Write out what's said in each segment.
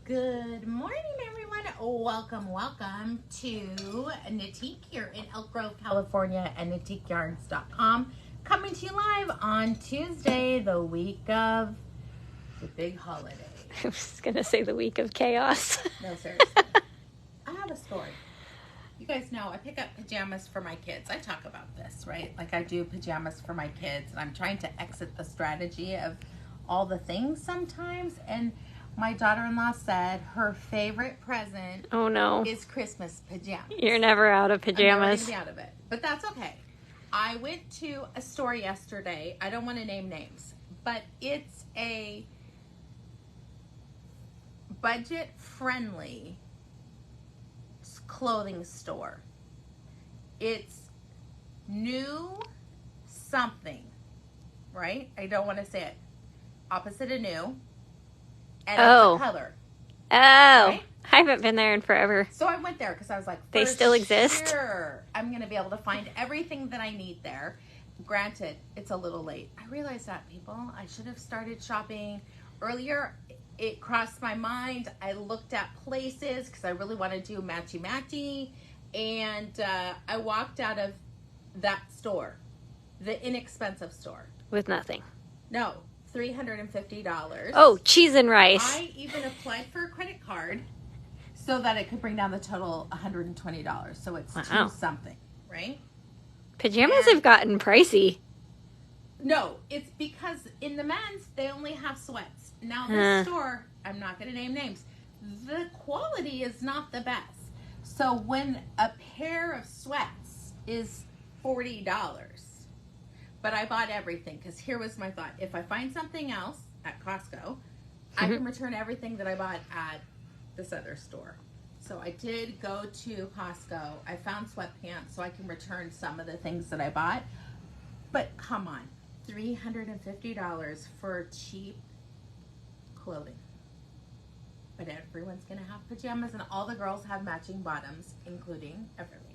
Good morning, everyone. Welcome to Natique here in Elk Grove, California, and NatiqueYarns.com. Coming to you live on Tuesday, the week of the big holiday. I was going to say the week of chaos. No, seriously. I have a story. You guys know I pick up pajamas for my kids. I talk about this, right? Like I do pajamas for my kids, and I'm trying to exit the strategy of all the things sometimes. And my daughter-in-law said her favorite present is Christmas pajamas. You're never out of pajamas. I'm never going to be out of it. But that's okay. I went to a store yesterday. I don't want to name names, but it's a budget-friendly clothing store. It's new something, right? I don't want to say it. Opposite of new. And it's a color. Oh, right? I haven't been there in forever. So I went there because I was like, they still exist? Sure, I'm going to be able to find everything that I need there. Granted, it's a little late. I realize that, people. I should have started shopping earlier. It crossed my mind. I looked at places because I really want to do matchy-matchy. And I walked out of that store, the inexpensive store. With nothing. No. $350. Oh, cheese and rice. I even applied for a credit card so that it could bring down the total $120. So it's two something, right? Pajamas have gotten pricey. No, it's because in the men's, they only have sweats. Now, this store, I'm not going to name names, the quality is not the best. So when a pair of sweats is $40, but I bought everything because here was my thought. If I find something else at Costco, I can return everything that I bought at this other store. So I did go to Costco. I found sweatpants so I can return some of the things that I bought. But come on, $350 for cheap clothing. But everyone's going to have pajamas and all the girls have matching bottoms, including Everly.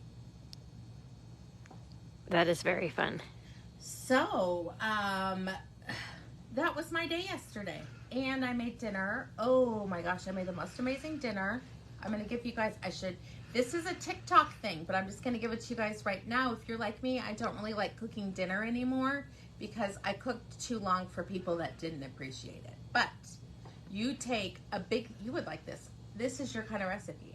That is very fun. So, that was my day yesterday. And I made dinner. Oh my gosh, I made the most amazing dinner. I'm going to give you guys, this is a TikTok thing, but I'm just going to give it to you guys right now. If you're like me, I don't really like cooking dinner anymore because I cooked too long for people that didn't appreciate it. But you take you would like this. This is your kind of recipe.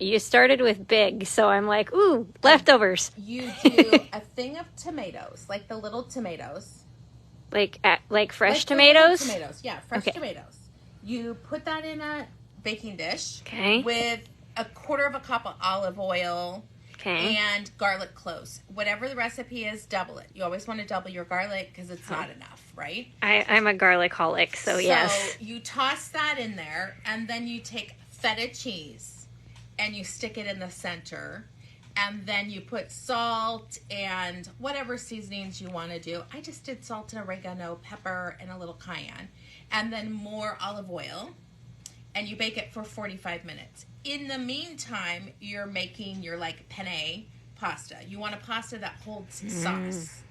You started with big, so I'm like, ooh, leftovers. You do a thing of tomatoes, like the little tomatoes. Like fresh tomatoes? Tomatoes, yeah, fresh tomatoes. You put that in a baking dish with a quarter of a cup of olive oil and garlic cloves. Whatever the recipe is, double it. You always want to double your garlic because it's not enough, right? I'm a garlic-holic, so yes. So you toss that in there, and then you take feta cheese. And you stick it in the center. And then you put salt and whatever seasonings you want to do. I just did salt and oregano, pepper, and a little cayenne. And then more olive oil. And you bake it for 45 minutes. In the meantime, you're making your penne pasta. You want a pasta that holds sauce.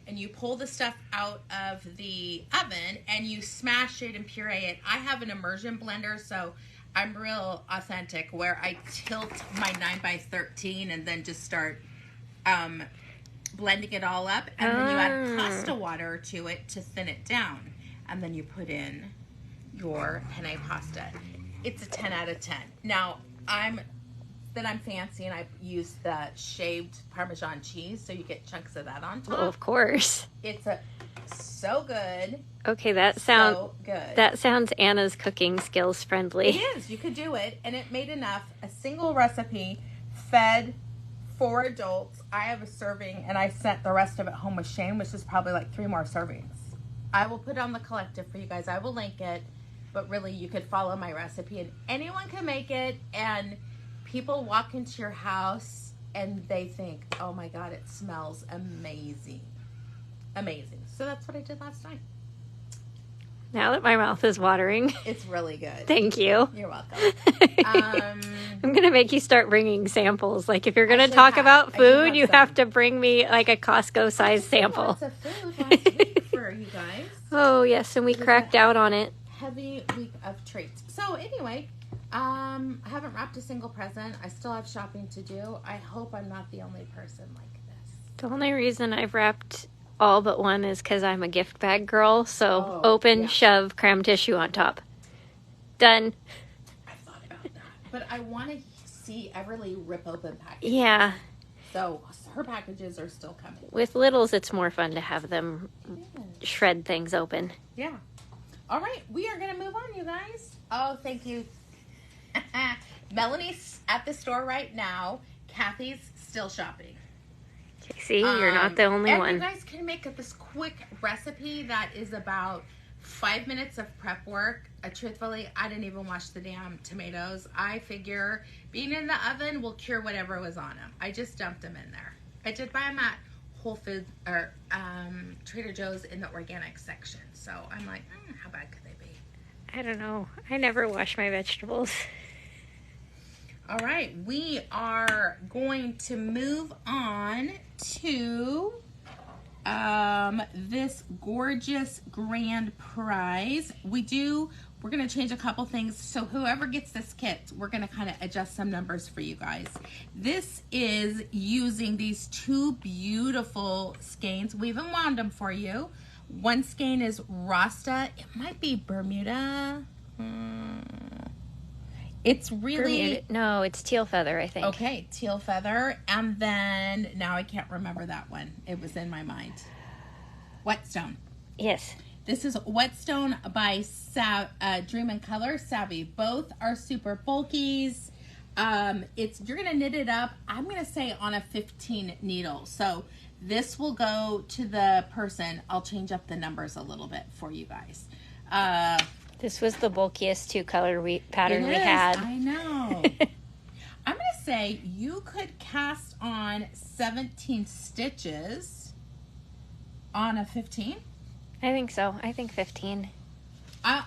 And you pull the stuff out of the oven and you smash it and puree it. I have an immersion blender, so I'm real authentic where I tilt my 9x13 and then just start blending it all up. And then you add pasta water to it to thin it down. And then you put in your penne pasta. It's a 10 out of 10. Now, I'm fancy and I use the shaved Parmesan cheese, so you get chunks of that on top. Oh, of course. It's so good. Okay, so good. That sounds Anna's cooking skills friendly. It is. You could do it, and it made enough. A single recipe fed 4 adults. I have a serving, and I sent the rest of it home with Shane, which is probably like 3 more servings. I will put it on the collective for you guys. I will link it, but really you could follow my recipe, and anyone can make it, and people walk into your house, and they think, oh my God, it smells amazing. Amazing. So that's what I did last night. Now that my mouth is watering. It's really good. Thank you. You're welcome. I'm going to make you start bringing samples. Like, if you're going to talk about food, you have to bring me, like, a Costco-sized sample. Lots of food last week for you guys. Oh, yes, and we cracked out on it. heavy week of treats. So anyway, I haven't wrapped a single present. I still have shopping to do. I hope I'm not the only person like this. The only reason I've wrapped all but one is because I'm a gift bag girl. So open, shove, cram tissue on top. Done. I thought about that. But I want to see Everly rip open packages. Yeah. So her packages are still coming. With littles, it's more fun to have them shred things open. Yeah. All right. We are going to move on, you guys. Oh, thank you. Melanie's at the store right now. Kathy's still shopping. See, you're not the only one. You guys can make this quick recipe that is about 5 minutes of prep work. Truthfully, I didn't even wash the damn tomatoes. I figure being in the oven will cure whatever was on them. I just dumped them in there. I did buy them at Whole Foods or Trader Joe's in the organic section. So I'm like, how bad could they be? I don't know. I never wash my vegetables. All right, we are going to move on to this gorgeous grand prize. We're going to change a couple things. So whoever gets this kit, we're going to kind of adjust some numbers for you guys. This is using these two beautiful skeins. We even wound them for you. One skein is Rasta. It might be Bermuda. It's really... No, it's teal feather, I think. Okay, teal feather. And then, now I can't remember that one. It was in my mind. Whetstone. Yes. This is Whetstone by Dream and Color Savvy. Both are super bulkies. You're going to knit it up, I'm going to say on a 15 needle. So this will go to the person. I'll change up the numbers a little bit for you guys. This was the bulkiest two-color pattern we had. I know. I'm going to say you could cast on 17 stitches on a 15. I think so. I think 15. I'll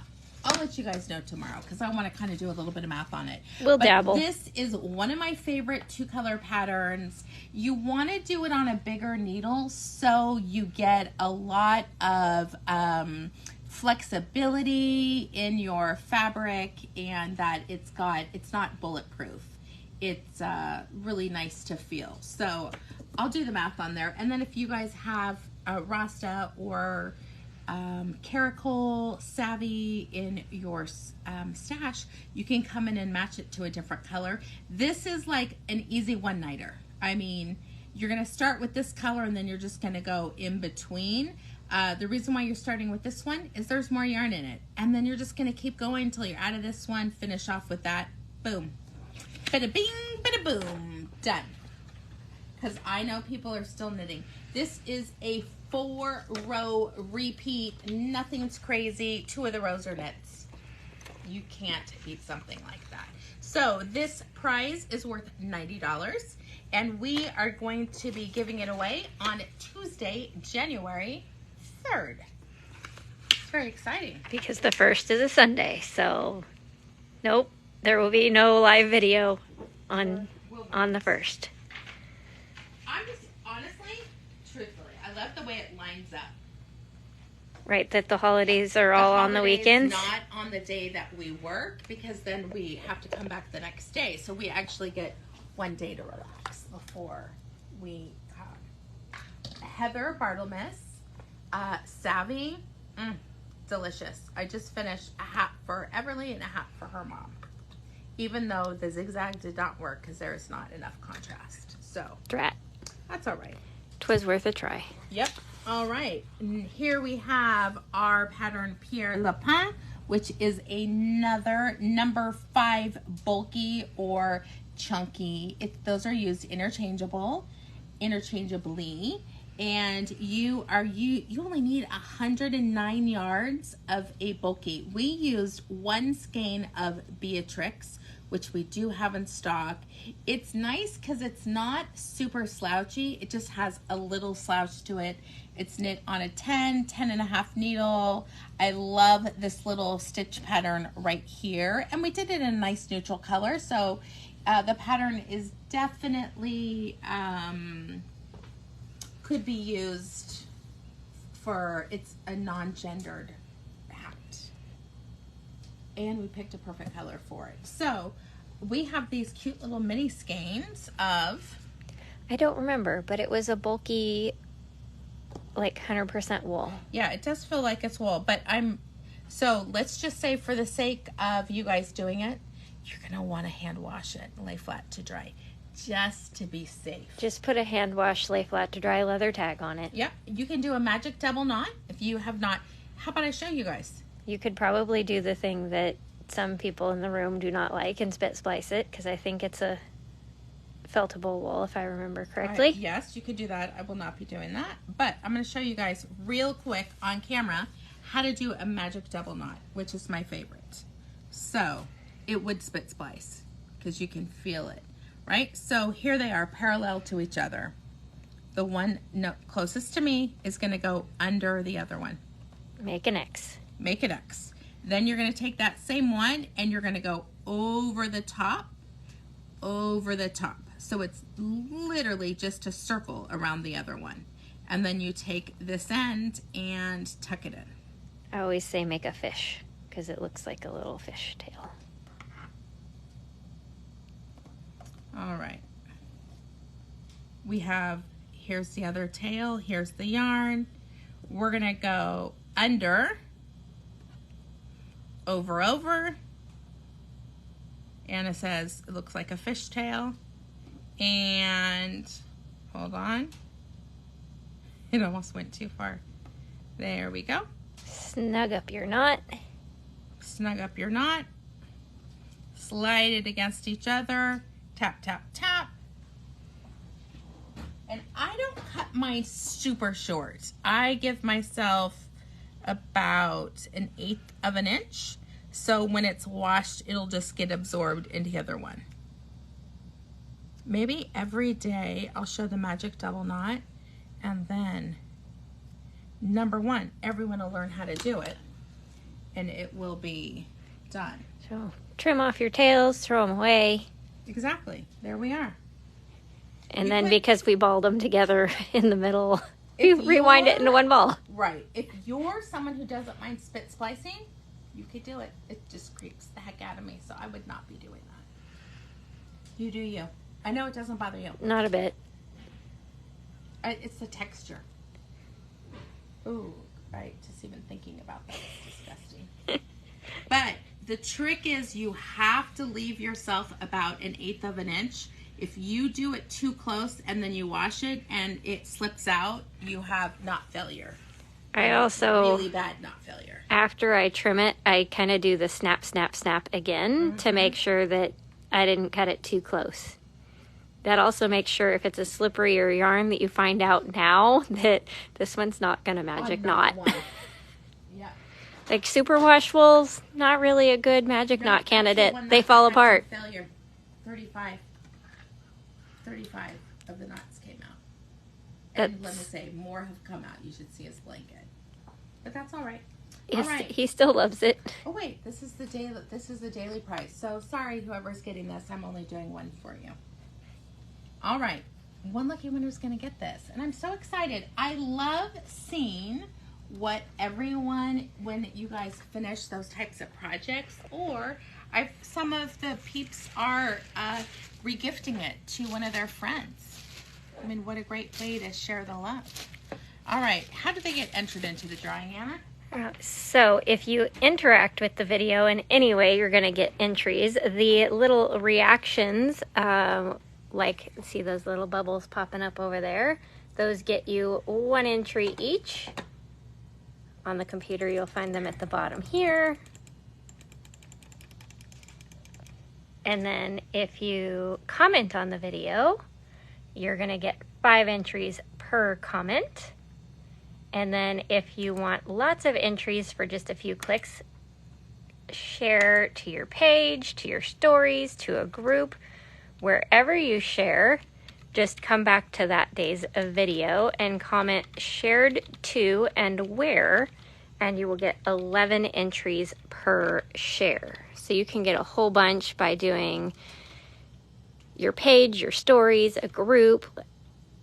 let you guys know tomorrow because I want to kind of do a little bit of math on it. We'll dabble. This is one of my favorite two-color patterns. You want to do it on a bigger needle so you get a lot of... flexibility in your fabric, and that it's not bulletproof. It's really nice to feel. So I'll do the math on there, and then if you guys have Rasta or Caracal Savvy in your stash, you can come in and match it to a different color. This is like an easy one-nighter. I mean, you're going to start with this color and then you're just going to go in between. The reason why you're starting with this one is there's more yarn in it. And then you're just going to keep going until you're out of this one, finish off with that. Boom. Bada bing, bada boom. Done. Because I know people are still knitting. This is a 4-row repeat. Nothing's crazy. 2 of the rows are knits. You can't beat something like that. So this prize is worth $90. And we are going to be giving it away on Tuesday, January 3rd. It's very exciting. Because the 1st is a Sunday, so nope, there will be no live video on the 1st. I'm just, honestly, truthfully, I love the way it lines up. Right, that the holidays are all on the weekends. Not on the day that we work, because then we have to come back the next day. So we actually get one day to relax before we come. Heather Bartlemas, Savvy, delicious. I just finished a hat for Everly and a hat for her mom. Even though the zigzag did not work because there's not enough contrast. So, Drat. That's all right. 'Twas worth a try. Yep. All right. And here we have our pattern Pierre Lapin, which is another number 5 bulky or chunky. Those are used interchangeably, and you only need 109 yards of a bulky. We used 1 skein of Beatrix, which we do have in stock. It's nice because it's not super slouchy. It just has a little slouch to it. It's knit on a 10 and a half needle. I love this little stitch pattern right here, and we did it in a nice neutral color, so the pattern is definitely could be used for, it's a non-gendered hat. And we picked a perfect color for it. So we have these cute little mini skeins of... I don't remember, but it was a bulky, like 100% wool. Yeah, it does feel like it's wool, but so let's just say for the sake of you guys doing it, you're going to want to hand wash it and lay flat to dry, just to be safe. Just put a hand wash, lay flat to dry leather tag on it. Yep, you can do a magic double knot if you have not. How about I show you guys? You could probably do the thing that some people in the room do not like and spit splice it, because I think it's a feltable wool, if I remember correctly. Yes, you could do that. I will not be doing that, but I'm going to show you guys real quick on camera how to do a magic double knot, which is my favorite. So it would spit splice because you can feel it, right? So here they are parallel to each other. The one closest to me is going to go under the other one. Make an X. Make an X. Then you're going to take that same one and you're going to go over the top. So it's literally just a circle around the other one. And then you take this end and tuck it in. I always say make a fish because it looks like a little fish tail. All right. We have, here's the other tail, here's the yarn. We're going to go under, over, and it says it looks like a fish tail. And hold on, it almost went too far. There we go. Snug up your knot. Snug up your knot. Slide it against each other. Tap, tap, tap. And I don't cut mine super short. I give myself about 1/8 of an inch. So when it's washed, it'll just get absorbed into the other one. Maybe every day I'll show the magic double knot, and then number one, everyone will learn how to do it, and it will be done. So trim off your tails, throw them away. Exactly. There we are. And then because we balled them together in the middle, you rewind it into one ball. Right. If you're someone who doesn't mind spit splicing, you could do it. It just creeps the heck out of me, so I would not be doing that. You do you. I know it doesn't bother you. Not a bit. It's the texture. Ooh, right. Just even thinking about that is disgusting. But the trick is you have to leave yourself about 1/8 of an inch. If you do it too close and then you wash it and it slips out, you have knot failure. I also, really bad knot failure. After I trim it, I kind of do the snap, snap, snap again to make sure that I didn't cut it too close. That also makes sure if it's a slipperier yarn that you find out now that this one's not going to magic knot. Yeah. Like superwash wool's not really a good magic knot candidate. They fall apart. Failure. 35 of the knots came out. And let me say, more have come out. You should see his blanket. But that's all right. All right. He still loves it. Oh wait, this is the daily price. So sorry, whoever's getting this, I'm only doing one for you. All right, one lucky winner's gonna get this, and I'm so excited. I love seeing what everyone, when you guys finish those types of projects, or some of the peeps are regifting it to one of their friends. I mean, what a great way to share the love. All right, how do they get entered into the drawing, Anna? So if you interact with the video in any way, you're going to get entries. The little reactions, like see those little bubbles popping up over there, those get you 1 entry each. On the computer, you'll find them at the bottom here. And then if you comment on the video, you're going to get 5 entries per comment. And then if you want lots of entries for just a few clicks, share to your page, to your stories, to a group, wherever you share, just come back to that day's video and comment shared to and where, and you will get 11 entries per share. So you can get a whole bunch by doing your page, your stories, a group.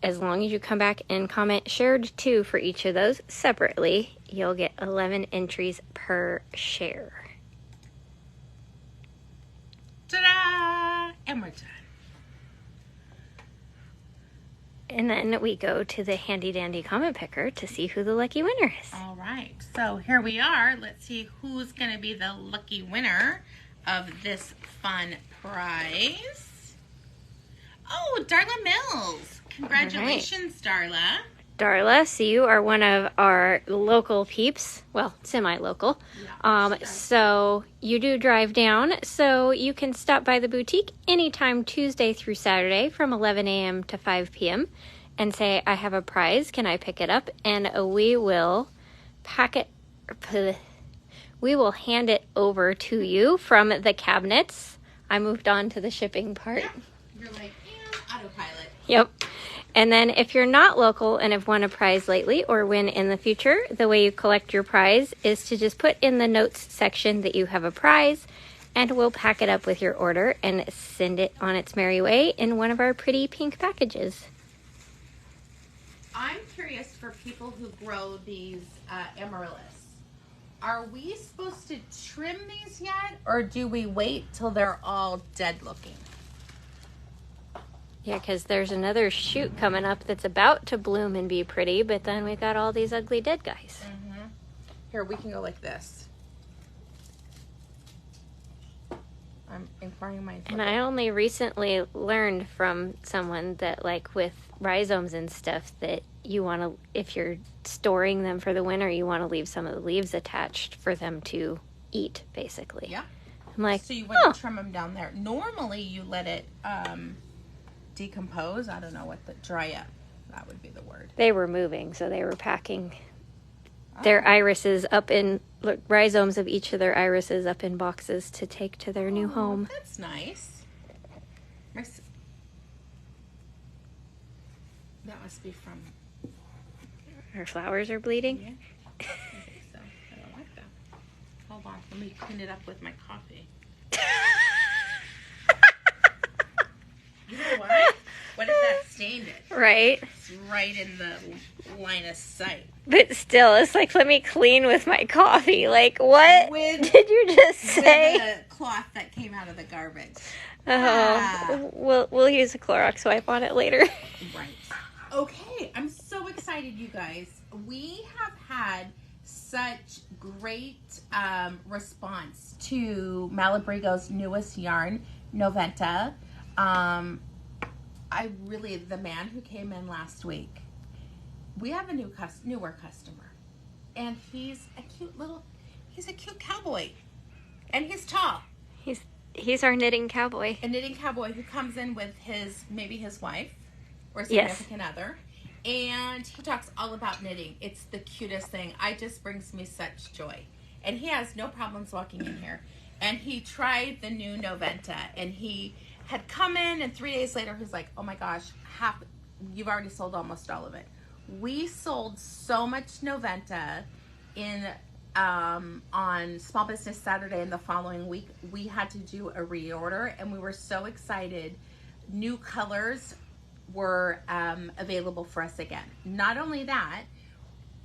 As long as you come back and comment shared to for each of those separately, you'll get 11 entries per share. done. And then we go to the handy dandy comment picker to see who the lucky winner is. All right, so here we are. Let's see who's going to be the lucky winner of this fun prize. Oh, Darla Mills. Congratulations, Darla. Darla, so you are one of our local peeps. Well, semi-local. Yeah, so you do drive down, so you can stop by the boutique anytime Tuesday through Saturday from 11 a.m. to 5 p.m. and say, I have a prize, can I pick it up? And we will we will hand it over to you from the cabinets. I moved on to the shipping part. Yeah. You're like, autopilot. Yep. And then if you're not local and have won a prize lately or win in the future, the way you collect your prize is to just put in the notes section that you have a prize, and we'll pack it up with your order and send it on its merry way in one of our pretty pink packages. I'm curious for people who grow these amaryllis. Are we supposed to trim these yet, or do we wait till they're all dead looking? Yeah, because there's another shoot coming up that's about to bloom and be pretty, but then we've got all these ugly dead guys. Mm-hmm. Here, we can go like this. I'm inquiring my... And I only recently learned from someone that, like, with rhizomes and stuff, that you want to, if you're storing them for the winter, you want to leave some of the leaves attached for them to eat, basically. Yeah. I'm like, so you wouldn't trim them down there. Normally, you let it... decompose. I don't know what dry up. That would be the word. They were moving, so they were packing their irises up in rhizomes of each of their irises up in boxes to take to their new home. That's nice. That must be from... Her flowers are bleeding? Yeah. I think so. I don't like that. Hold on. Let me clean it up with my coffee. You know what? What if that stained it? Right. It's right in the line of sight. But still, it's like, let me clean with my coffee. Like, what did you just say? With the cloth that came out of the garbage. We'll use a Clorox wipe on it later. Right. Okay, I'm so excited, you guys. We have had such great response to Malabrigo's newest yarn, Noventa. The man who came in last week, we have a newer customer, and he's a cute cowboy, and he's tall. He's our knitting cowboy. A knitting cowboy who comes in with maybe his wife or significant other, and he talks all about knitting. It's the cutest thing. It just brings me such joy, and he has no problems walking in here. And he tried the new Noventa, and he had come in, and 3 days later, he's like, oh my gosh, you've already sold almost all of it. We sold so much Noventa on Small Business Saturday, and the following week, we had to do a reorder, and we were so excited. New colors were available for us again. Not only that,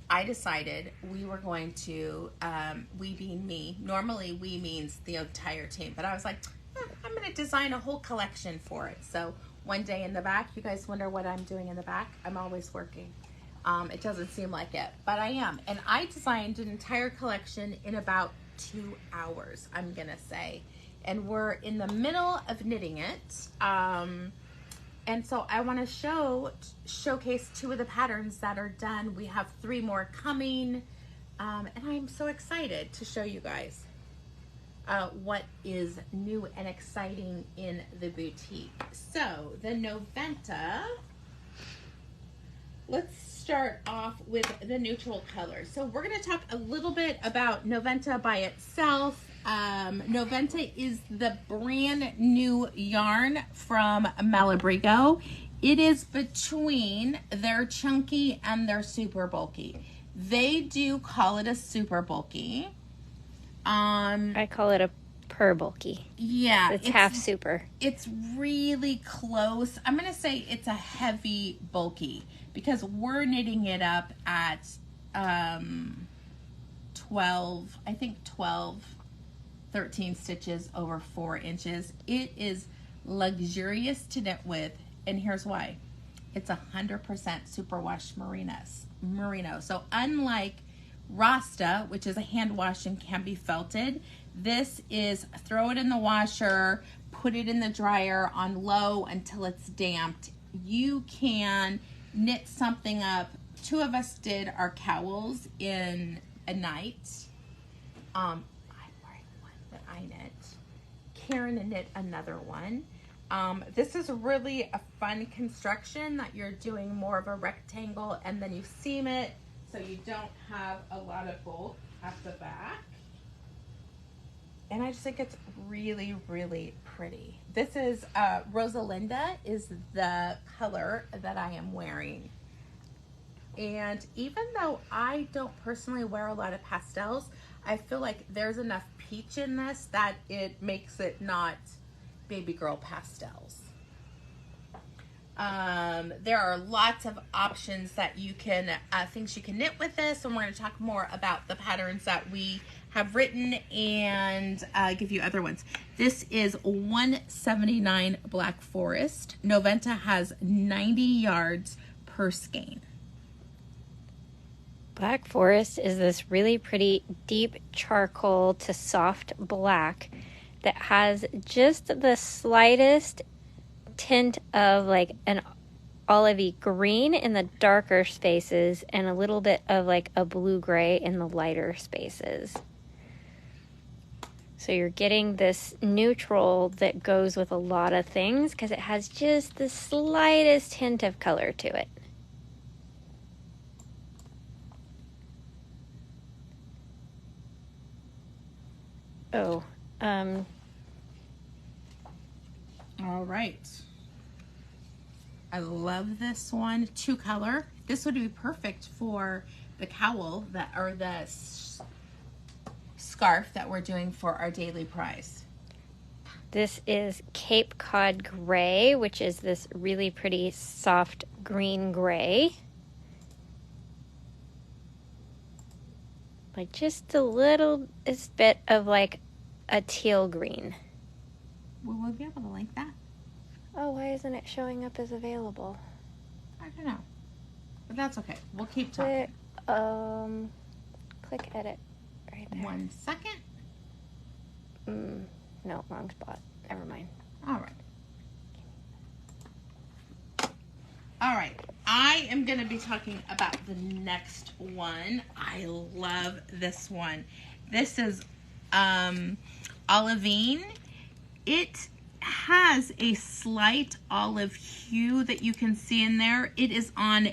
I decided we were going to, we being me, normally we means the entire team, but I was like, I'm going to design a whole collection for it. So one day in the back, you guys wonder what I'm doing in the back? I'm always working. It doesn't seem like it, but I am. And I designed an entire collection in about 2 hours, I'm going to say. And we're in the middle of knitting it. And so I want to showcase 2 of the patterns that are done. We have 3 more coming. And I'm so excited to show you guys what is new and exciting in the boutique. So the Noventa, let's start off with the neutral colors. So we're going to talk a little bit about Noventa by itself. Noventa is the brand new yarn from Malabrigo. It is between their chunky and their super bulky. They do call it a super bulky. I call it a per bulky. Yeah. It's half super. It's really close. I'm going to say it's a heavy bulky because we're knitting it up at 12, 13 stitches over 4 inches. It is luxurious to knit with, and here's why. It's 100% superwash merino. So unlike Rasta, which is a hand wash and can be felted, this is throw it in the washer, put it in the dryer on low until it's damped. You can knit something up. 2 of us did our cowls in a night. I'm wearing one that I knit. Karen knit another one. This is really a fun construction that you're doing more of a rectangle, and then you seam it so you don't have a lot of bulk at the back. And I just think it's really, really pretty. This is Rosalinda is the color that I am wearing. And even though I don't personally wear a lot of pastels, I feel like there's enough peach in this that it makes it not baby girl pastels. There are lots of options that you can, things you can knit with this, and we're going to talk more about the patterns that we have written and give you other ones. This is 179 Black Forest. Noventa has 90 yards per skein. Black Forest is this really pretty deep charcoal to soft black that has just the slightest tint of like an olivey green in the darker spaces and a little bit of like a blue-gray in the lighter spaces. So you're getting this neutral that goes with a lot of things because it has just the slightest hint of color to it. Oh, all right. I love this one, 2 color. This would be perfect for the cowl that, or the scarf that we're doing for our daily prize. This is Cape Cod Gray, which is this really pretty soft green gray. Like just the littlest bit of like a teal green. Will we be able to link that? Oh, why isn't it showing up as available? I don't know. But that's okay. We'll keep talking. Click edit right there. 1 second. No, wrong spot. Never mind. All right. All right. I am going to be talking about the next one. I love this one. This is Olivine. It has a slight olive hue that you can see in there. It is on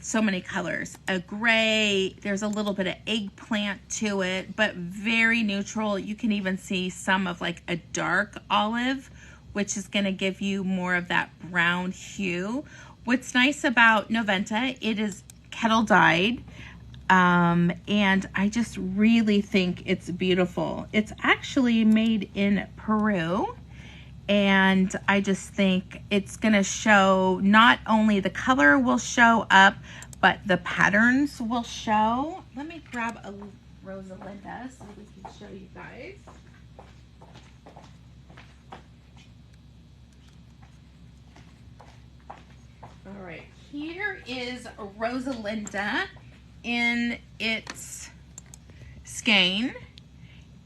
so many colors. A gray, there's a little bit of eggplant to it, but very neutral. You can even see some of like a dark olive, which is going to give you more of that brown hue. What's nice about Noventa, it is kettle dyed. And I just really think it's beautiful. It's actually made in Peru, and I just think it's going to show, not only the color will show up, but the patterns will show. Let me grab a Rosalinda so we can show you guys. All right, here is Rosalinda in its skein,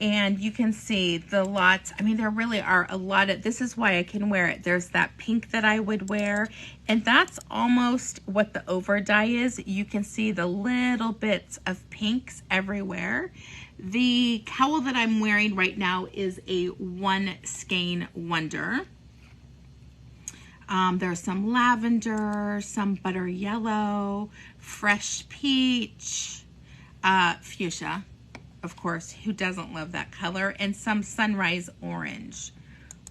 and you can see the lots. I mean, there really are a lot of, this is why I can wear it. There's that pink that I would wear, and that's almost what the over dye is. You can see the little bits of pinks everywhere. The cowl that I'm wearing right now is a 1 skein wonder. There's some lavender, some butter yellow, fresh peach, fuchsia, of course, who doesn't love that color, and some sunrise orange.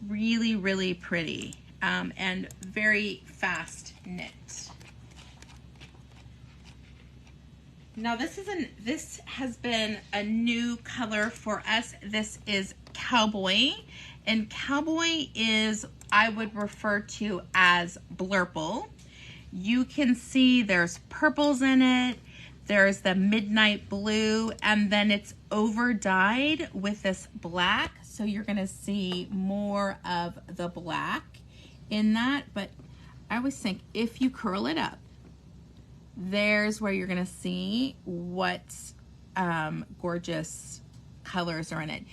Really, really pretty, and very fast knit. Now this has been a new color for us. This is Cowboy, and Cowboy is, I would refer to as blurple. You can see there's purples in it. There's the midnight blue, and then it's over dyed with this black. So you're gonna see more of the black in that. But I always think if you curl it up, there's where you're gonna see what gorgeous colors are in it.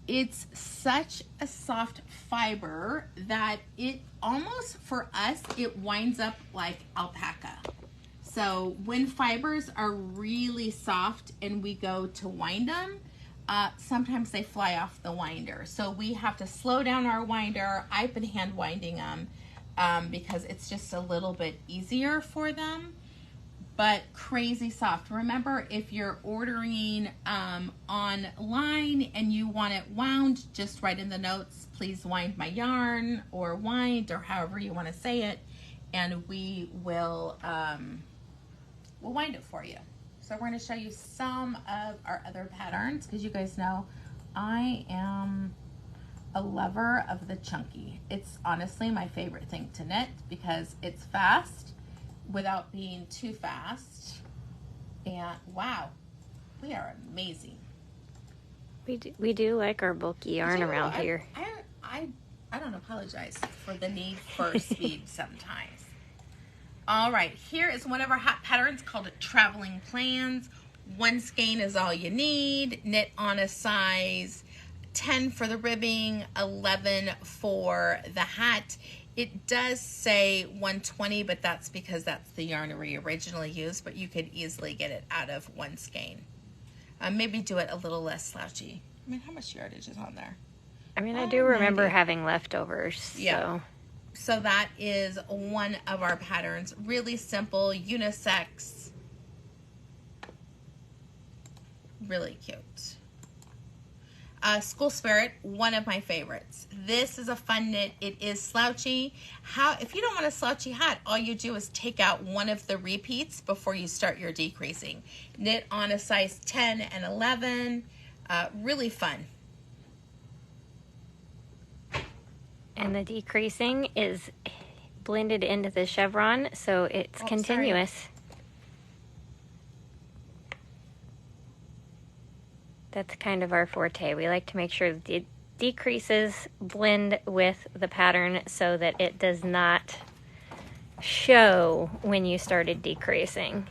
It's such a soft fiber that it almost, for us, it winds up like alpaca. So when fibers are really soft and we go to wind them, sometimes they fly off the winder. So we have to slow down our winder. I've been hand winding them because it's just a little bit easier for them. But crazy soft. Remember, if you're ordering online and you want it wound, just write in the notes, please wind my yarn, or wind, or however you want to say it, and we will we'll wind it for you. So we're going to show you some of our other patterns, because you guys know I am a lover of the chunky. It's honestly my favorite thing to knit because it's fast without being too fast. And wow, we are amazing. We do like our bulky yarn around here. I don't apologize for the need for speed sometimes. All right, here is one of our hot patterns called Traveling Plans. 1 skein is all you need. Knit on a size 10 for the ribbing, 11 for the hat. It does say 120, but that's because that's the yarn we originally used, but you could easily get it out of 1 skein. Maybe do it a little less slouchy. I mean, how much yardage is on there? I mean, I do remember having leftovers. So. Yeah. So that is one of our patterns. Really simple, unisex. Really cute. School Spirit, one of my favorites. This is a fun knit. It is slouchy. If you don't want a slouchy hat, all you do is take out one of the repeats before you start your decreasing. Knit on a size 10 and 11. Really fun. And the decreasing is blended into the chevron, so it's continuous. Sorry. That's kind of our forte. We like to make sure that the decreases blend with the pattern so that it does not show when you started decreasing.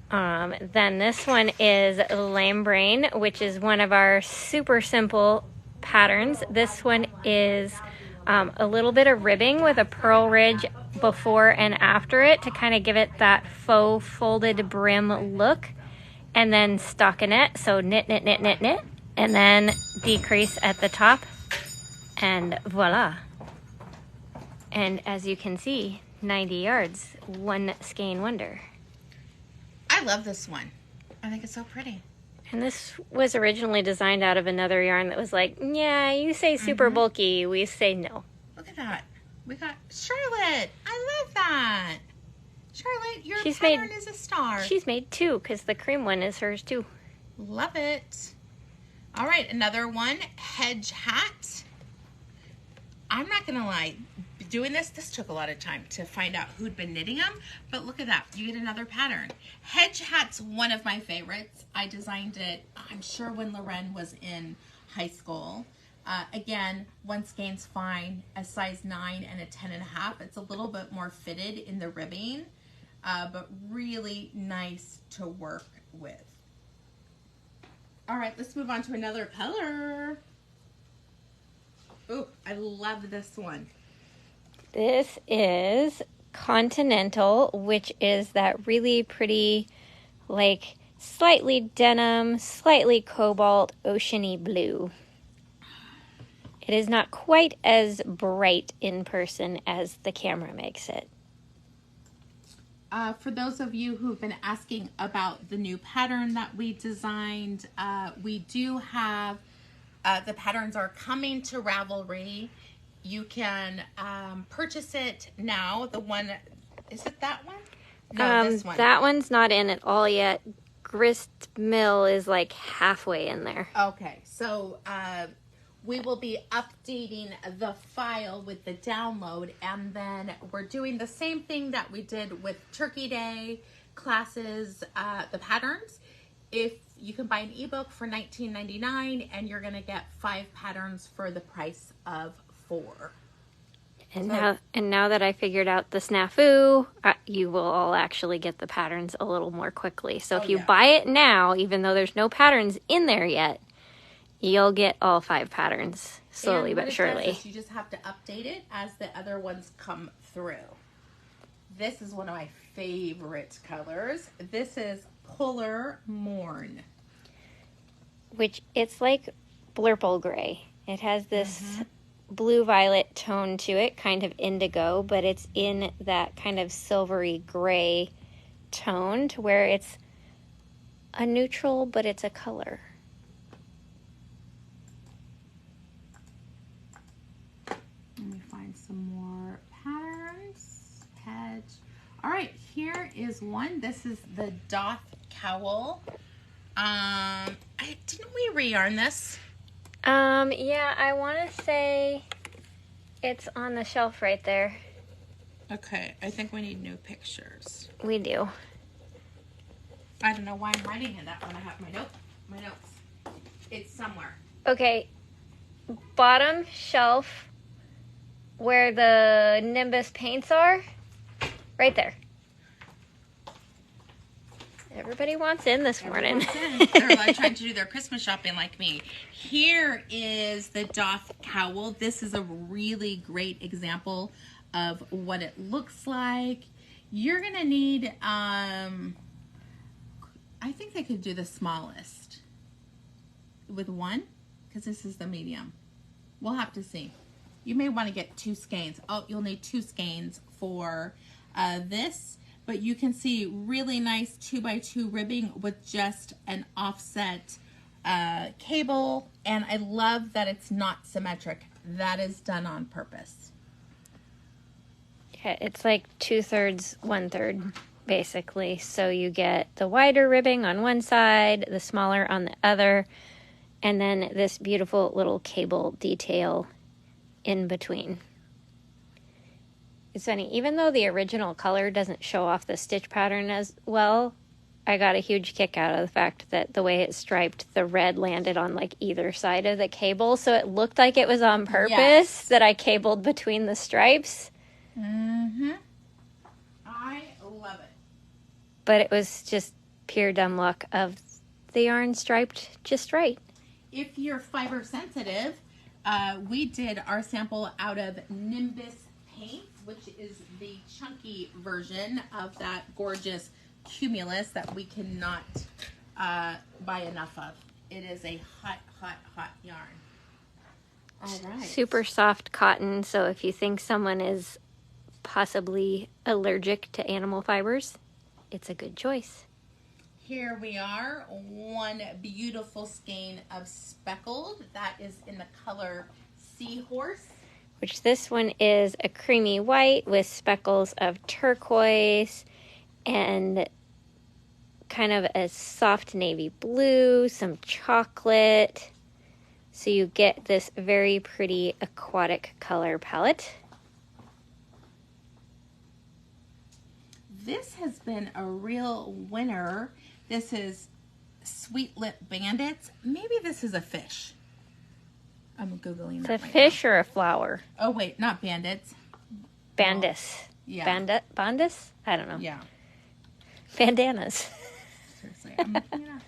Then this one is Lame Brain, which is one of our super simple patterns. This one is a little bit of ribbing with a purl ridge before and after it to kind of give it that faux folded brim look. And then stockinette, so knit, knit, knit, knit, knit, and then decrease at the top, and voila. And as you can see, 90 yards, 1 skein wonder. I love this one. I think it's so pretty. And this was originally designed out of another yarn that was like, yeah, you say super bulky, we say no. Look at that. We got Charlotte. I love that. Charlotte, your pattern is a star. She's made 2 because the cream one is hers too. Love it. All right, another one, Hedge Hat. I'm not going to lie. Doing this took a lot of time to find out who'd been knitting them. But look at that. You get another pattern. Hedge Hat's one of my favorites. I designed it, I'm sure, when Loren was in high school. Again, 1 skein's fine. A size 9 and a 10.5. It's a little bit more fitted in the ribbing. But really nice to work with. All right, let's move on to another color. Oh, I love this one. This is Continental, which is that really pretty, like, slightly denim, slightly cobalt, oceany blue. It is not quite as bright in person as the camera makes it. For those of you who've been asking about the new pattern that we designed, we do have, the patterns are coming to Ravelry. You can purchase it now. The one, is it that one? No, this one. That one's not in at all yet. Grist Mill is like halfway in there. Okay, so we will be updating the file with the download, and then we're doing the same thing that we did with Turkey Day. classes, the patterns. If you can buy an ebook for $19.99 and you're going to get 5 patterns for the price of 4. And now that I figured out the snafu, you will all actually get the patterns a little more quickly. So if you buy it now, even though there's no patterns in there yet, you'll get all 5 patterns slowly but surely. You just have to update it as the other ones come through. This is one of my favorite colors. This is Polar Morn. Which it's like Blurple Gray. It has this blue-violet tone to it, kind of indigo, but it's in that kind of silvery gray tone to where it's a neutral, but it's a color. Let me find some more patterns. Hedge. All right, here is one. This is the Doth Cowl. Didn't we re-yarn this? Yeah, I want to say it's on the shelf right there. Okay, I think we need new pictures. We do. I don't know why I'm writing in that when I have my notes. It's somewhere. Okay, bottom shelf where the Nimbus paints are, right there. Everybody wants in this morning. They're like trying to do their Christmas shopping like me. Here is the Doth Cowl. This is a really great example of what it looks like. You're going to need, I think they could do the smallest with one, because this is the medium. We'll have to see. You may want to get 2 skeins. Oh, you'll need 2 skeins for this. But you can see really nice 2x2 ribbing with just an offset cable. And I love that it's not symmetric. That is done on purpose. Yeah, it's like 2/3, 1/3, basically. So you get the wider ribbing on one side, the smaller on the other, and then this beautiful little cable detail in between. It's funny, even though the original color doesn't show off the stitch pattern as well, I got a huge kick out of the fact that the way it's striped, the red landed on like either side of the cable, so it looked like it was on purpose that I cabled between the stripes. Mm-hmm. I love it. But it was just pure dumb luck of the yarn striped just right. If you're fiber sensitive, we did our sample out of Nimbus paint, which is the chunky version of that gorgeous cumulus that we cannot buy enough of. It is a hot, hot, hot yarn. All right. Super soft cotton, so if you think someone is possibly allergic to animal fibers, it's a good choice. Here we are, one beautiful skein of speckled. That is in the color Seahorse. Which this one is a creamy white with speckles of turquoise and kind of a soft navy blue, some chocolate. So you get this very pretty aquatic color palette. This has been a real winner. This is Sweet Lip Bandits. Maybe this is a fish. I'm Googling that It's a fish or a flower? Oh, wait, not bandits. Bandis. Oh, yeah. Bandis? I don't know. Yeah. Bandanas. Seriously, I'm looking it up.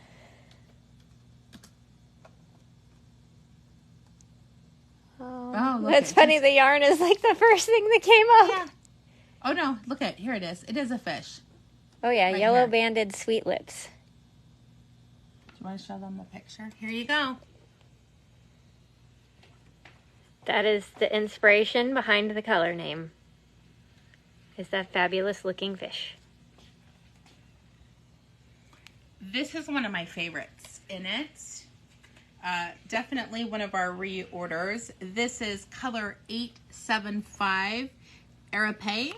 Oh, that's funny. The yarn is like the first thing that came up. Yeah. Oh, no. Look at here it is. It is a fish. Oh, yeah. Right Yellow here. banded sweet lips. Do you want to show them the picture? Here you go. That is the inspiration behind the color name. Is that fabulous looking fish. This is one of my favorites in it. Definitely one of our reorders. This is color 875 Arape.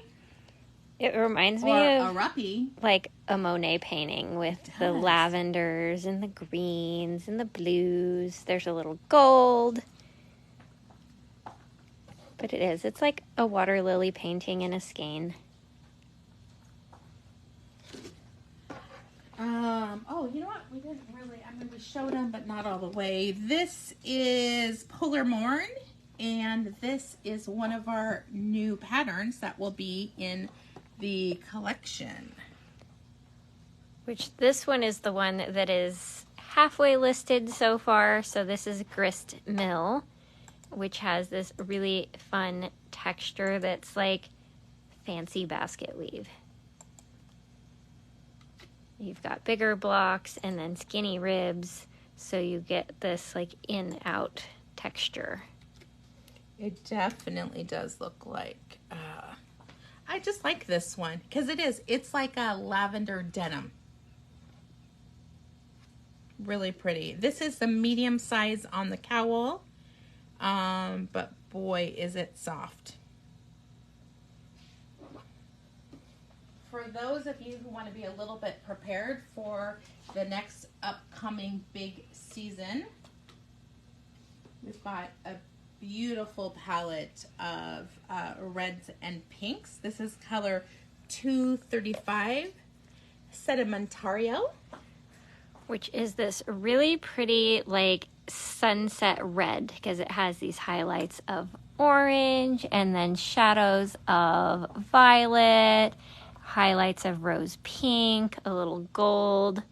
It reminds me of Arapi. like a Monet painting with the lavenders and the greens and the blues. There's a little gold. But it is. It's like a water lily painting in a skein. Oh, you know what? We didn't really, I mean, we showed them, but not all the way. This is Polar Morn, and this is one of our new patterns that will be in the collection. Which this one is the one that is halfway listed so far. So this is Grist Mill, which has this really fun texture that's like fancy basket weave. You've got bigger blocks and then skinny ribs, so you get this like in-out texture. It definitely does look like, I just like this one because it's like a lavender denim. Really pretty. This is the medium size on the cowl, but boy, is it soft. For those of you who want to be a little bit prepared for the next upcoming big season, we've got a beautiful palette of reds and pinks. This is color 235, Sedimentario. Which is this really pretty like sunset red, because it has these highlights of orange and then shadows of violet, highlights of rose pink, a little gold.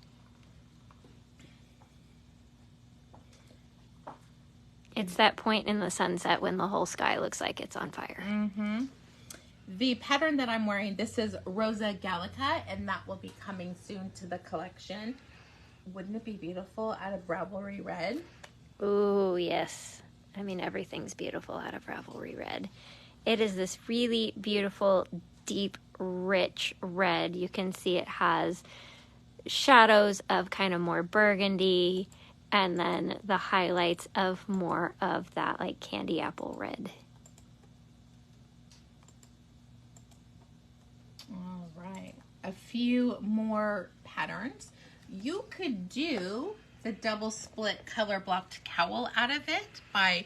It's that point in the sunset when the whole sky looks like it's on fire. Mm-hmm. The pattern that I'm wearing, this is Rosa Gallica, and that will be coming soon to the collection. Wouldn't it be beautiful out of Ravelry Red? Ooh, yes. I mean, everything's beautiful out of Ravelry Red. It is this really beautiful, deep, rich red. You can see it has shadows of kind of more burgundy, and then the highlights of more of that like candy apple red. All right. A few more patterns. You could do the double split color blocked cowl out of it by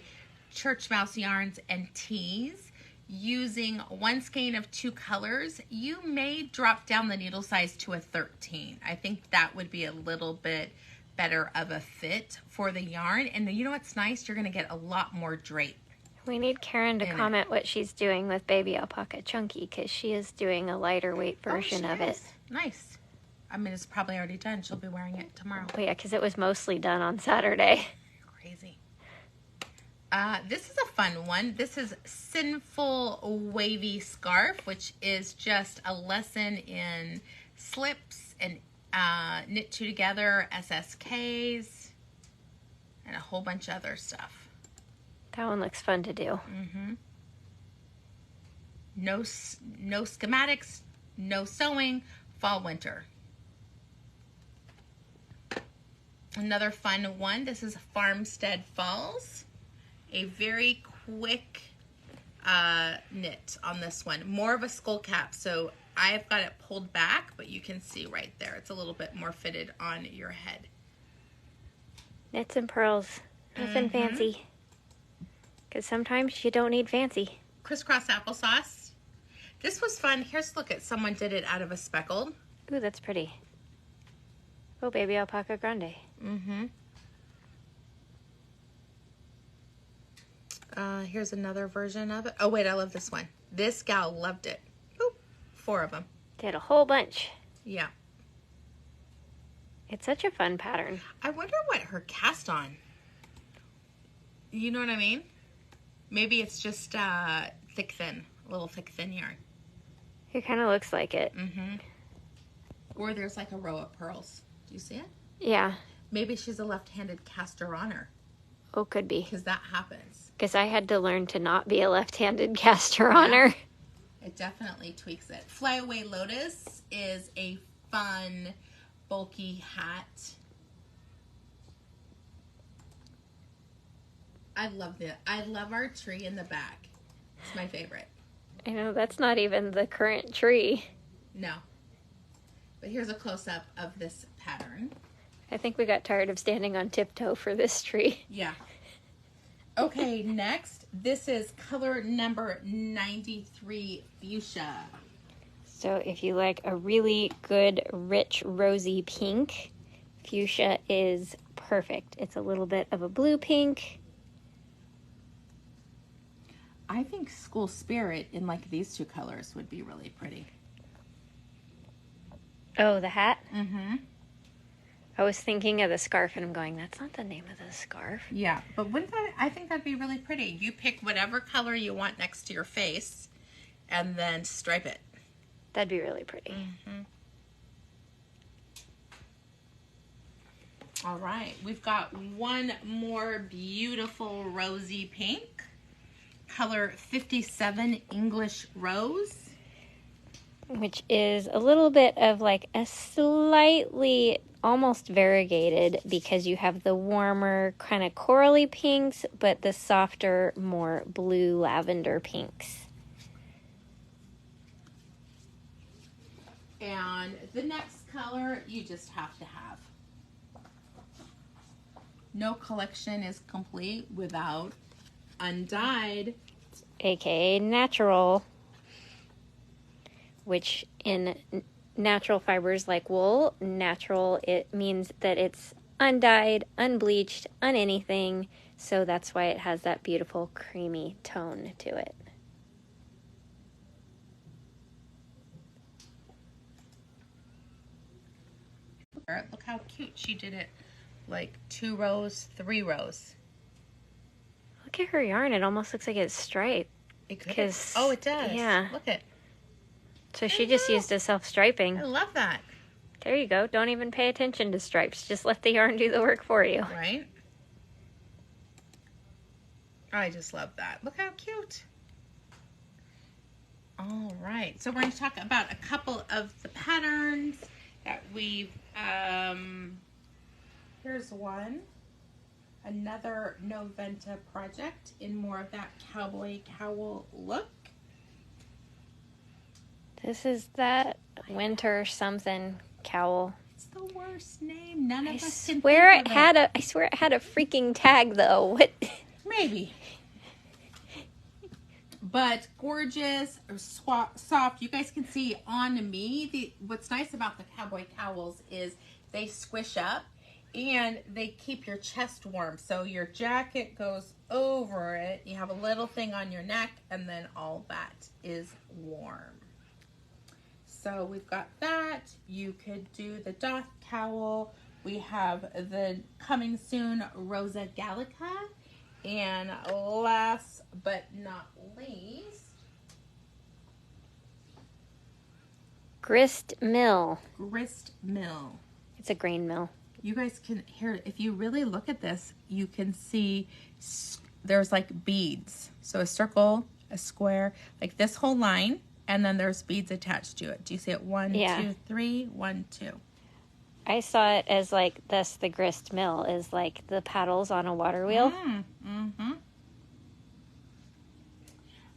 Church Mouse Yarns and Tees. Using one skein of 2 colors, you may drop down the needle size to a 13. I think that would be a little bit better of a fit for the yarn. And you know what's nice? You're going to get a lot more drape. We need Karen to comment what she's doing with Baby Alpaca Chunky, because she is doing a lighter weight version of it. Nice. I mean, it's probably already done. She'll be wearing it tomorrow. Oh, yeah, because it was mostly done on Saturday. Crazy. This is a fun one. This is Sinful Wavy Scarf, which is just a lesson in slips and knit 2 together, SSKs, and a whole bunch of other stuff. That one looks fun to do. Mm-hmm. No schematics, no sewing, fall, winter. Another fun one. This is Farmstead Falls. A very quick knit on this one. More of a skull cap, so I've got it pulled back, but you can see right there. It's a little bit more fitted on your head. Knits and pearls. Nothing fancy. Because sometimes you don't need fancy. Crisscross applesauce. This was fun. Here's a look at someone did it out of a speckled. Ooh, that's pretty. Oh, Baby Alpaca Grande. Mm-hmm. Here's another version of it. Oh, wait, I love this one. This gal loved it. Oop, 4 of them. Did a whole bunch. Yeah. It's such a fun pattern. I wonder what her cast on. You know what I mean? Maybe it's just thick thin, a little thick thin yarn. It kind of looks like it. Mm-hmm. Or there's like a row of pearls. Do you see it? Yeah. Maybe she's a left-handed caster on her. Oh, could be. Because that happens. Because I had to learn to not be a left-handed caster on her. It definitely tweaks it. Flyaway Lotus is a fun, bulky hat. I love our tree in the back. It's my favorite. I know, that's not even the current tree. No. But here's a close-up of this pattern. I think we got tired of standing on tiptoe for this tree. Yeah. Okay, next. This is color number 93, Fuchsia. So if you like a really good, rich, rosy pink, fuchsia is perfect. It's a little bit of a blue pink. I think School Spirit in like these two colors would be really pretty. Oh, the hat? Mm-hmm. I was thinking of the scarf and I'm going, that's not the name of the scarf. Yeah, but wouldn't that, I think that'd be really pretty. You pick whatever color you want next to your face and then stripe it. That'd be really pretty. Mm-hmm. All right, we've got one more beautiful rosy pink. Color 57 English Rose. Which is a little bit of like a slightly almost variegated, because you have the warmer kind of corally pinks, but the softer, more blue lavender pinks. And the next color you just have to have. No collection is complete without undyed. AKA natural, which in natural fibers like wool, natural, it means that it's undyed, unbleached, anything. So that's why it has that beautiful creamy tone to it. Look how cute she did it. Like 2 rows, 3 rows. Look at her yarn. It almost looks like it's striped. It could. Oh, it does. Yeah. Look at. So she just used a self-striping. I love that. There you go. Don't even pay attention to stripes. Just let the yarn do the work for you. Right? I just love that. Look how cute. All right. So we're going to talk about a couple of the patterns that we've, here's one. Another Noventa project in more of that cowboy cowl look. This is that winter something cowl. It's the worst name. None of us can Swear think it of had it. I swear it had a freaking tag though. What? Maybe. But gorgeous, soft. You guys can see on me. What's nice about the cowboy cowls is they squish up and they keep your chest warm. So your jacket goes over it. You have a little thing on your neck, and then all that is warm. So we've got that. You could do the doth cowl. We have the coming soon Rosa Gallica. And last but not least, Grist mill. grist mill. It's a grain mill. You guys can hear, if you really look at this, you can see there's like beads. So a circle, a square, like this whole line, and then there's beads attached to it. Do you see it? 1, 2, 3, 1, 2. I saw it as like this, the grist mill is like the paddles on a water wheel. Mm-hmm.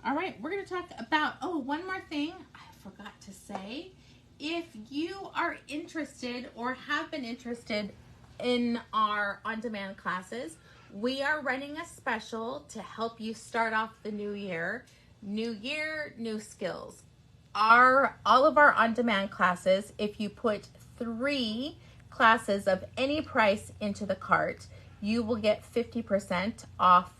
All right, we're going to talk about, one more thing I forgot to say. If you are interested or have been interested in our on-demand classes, we are running a special to help you start off the new year. New year, new skills. All of our on-demand classes, if you put 3 classes of any price into the cart, you will get 50% off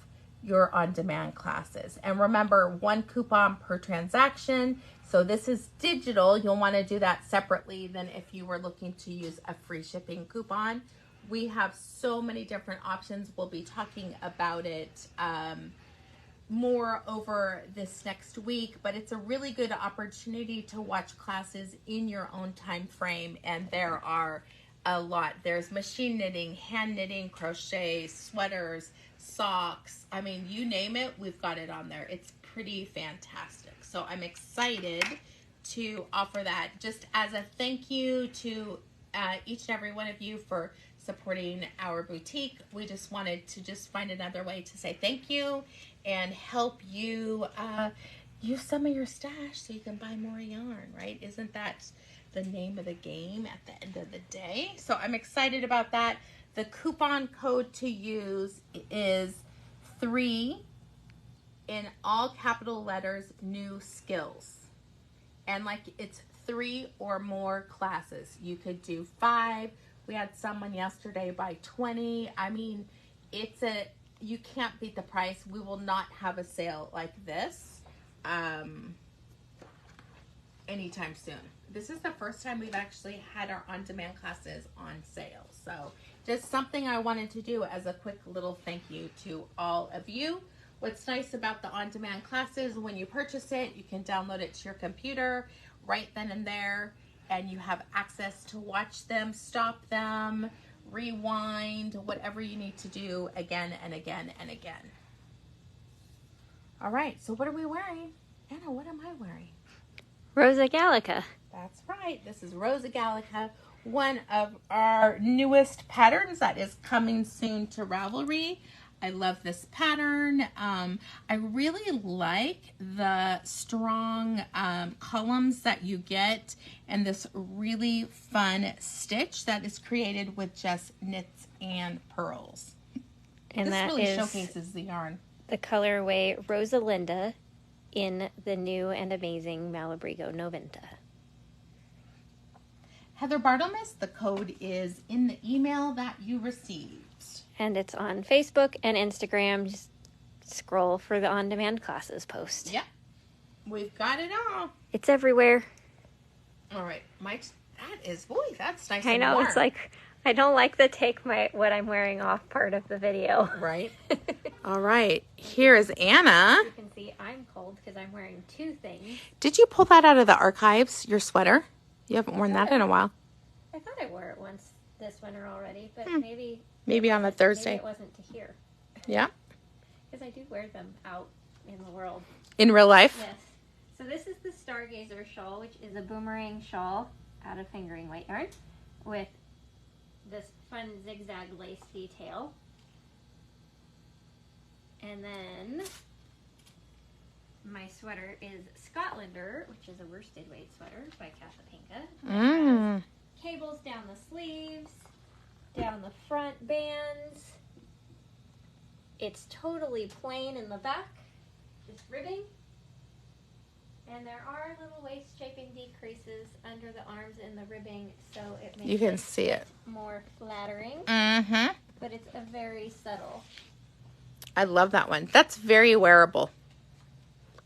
your on-demand classes. And remember, 1 coupon per transaction. So this is digital. You'll want to do that separately than if you were looking to use a free shipping coupon. We have so many different options. We'll be talking about it more over this next week, but it's a really good opportunity to watch classes in your own time frame. And there are a lot. There's machine knitting, hand knitting, crochet, sweaters, socks. I mean, you name it, we've got it on there. It's pretty fantastic. So I'm excited to offer that just as a thank you to each and every one of you for supporting our boutique. We just wanted to just find another way to say thank you and help you use some of your stash so you can buy more yarn, right? Isn't that the name of the game at the end of the day? So I'm excited about that. The coupon code to use is 3 in all capital letters, new skills. And like it's 3 or more classes. You could do 5. We had someone yesterday buy 20. I mean, you can't beat the price. We will not have a sale like this anytime soon. This is the first time we've actually had our on-demand classes on sale. So just something I wanted to do as a quick little thank you to all of you. What's nice about the on-demand classes, when you purchase it, you can download it to your computer right then and there, and you have access to watch them, stop them, rewind, whatever you need to do again and again and again. All right, so what are we wearing? Anna, what am I wearing? Rosa Gallica. That's right. This is Rosa Gallica, one of our newest patterns that is coming soon to Ravelry. I love this pattern. I really like the strong columns that you get and this really fun stitch that is created with just knits and pearls. And this that really is showcases the yarn. the colorway Rosalinda in the new and amazing Malabrigo Noventa. Heather Bartlemas, the code is in the email that you received. And it's on Facebook and Instagram. Just scroll for the on-demand classes post. Yep. We've got it all. It's everywhere. All right. That's nice. I and know. warm. It's like, I don't like the take what I'm wearing off part of the video. Right. All right. Here is Anna. You can see I'm cold because I'm wearing 2 things. Did you pull that out of the archives, your sweater? You haven't worn that in a while. I thought I wore it once this winter already, but Maybe on a Thursday. Maybe it wasn't to here. Yeah. Because I do wear them out in the world. In real life? Yes. So this is the Stargazer shawl, which is a boomerang shawl out of fingering weight yarn with this fun zigzag lace detail. And then my sweater is Scotlander, which is a worsted weight sweater by Kathapinka. Cables down the sleeves, down the front bands. It's totally plain in the back, just ribbing. And there are little waist shaping decreases under the arms in the ribbing, so it makes it more flattering. But it's a very subtle. I love that one. That's very wearable.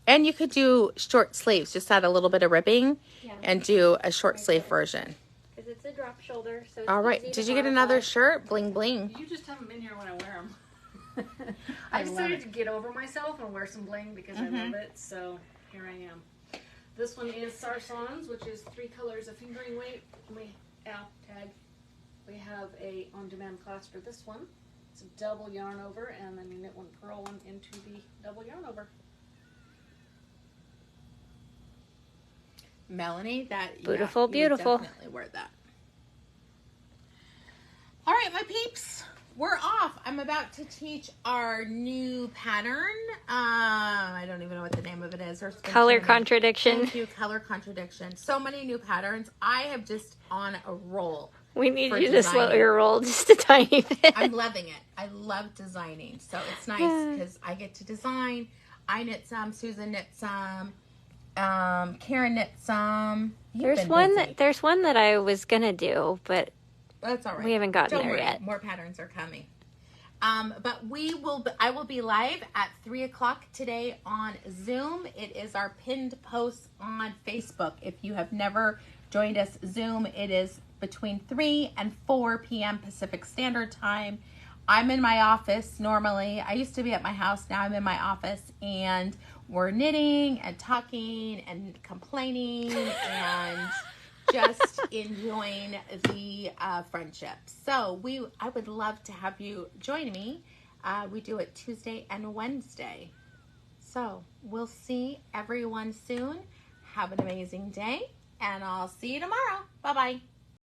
And you could do short sleeves, just add a little bit of ribbing and do a short sleeve version. Because it's a drop shoulder, so it's all right. Did you get another shirt? Bling bling. You just have them in here when I wear them. I decided to get over myself and wear some bling because I love it. So here I am. This one is Sarsons, which is 3 colors of fingering weight. Tag. We have a on-demand class for this one. It's a double yarn over, and then you knit 1 purl one into the double yarn over. Melanie, beautiful. Definitely wear that. All right, my peeps, we're off. I'm about to teach our new pattern. I don't even know what the name of it is. Color contradiction. Thank you, color contradiction. So many new patterns. I have just on a roll. We need you to slow your roll just a tiny bit. I'm loving it. I love designing, so it's nice because I get to design. I knit some. Susan knit some. Karen knit some. There's one that I was gonna do, but that's all right. We haven't gotten Don't there worry. yet. More patterns are coming. But I will be live at 3:00 today on Zoom. It is our pinned post on Facebook. If you have never joined us, Zoom, it is between 3 and 4 p.m. Pacific Standard Time. I'm in my office normally. I used to be at my house. Now I'm in my office, and we're knitting and talking and complaining and just enjoying the friendship. So I would love to have you join me. We do it Tuesday and Wednesday. So we'll see everyone soon. Have an amazing day, and I'll see you tomorrow. Bye-bye.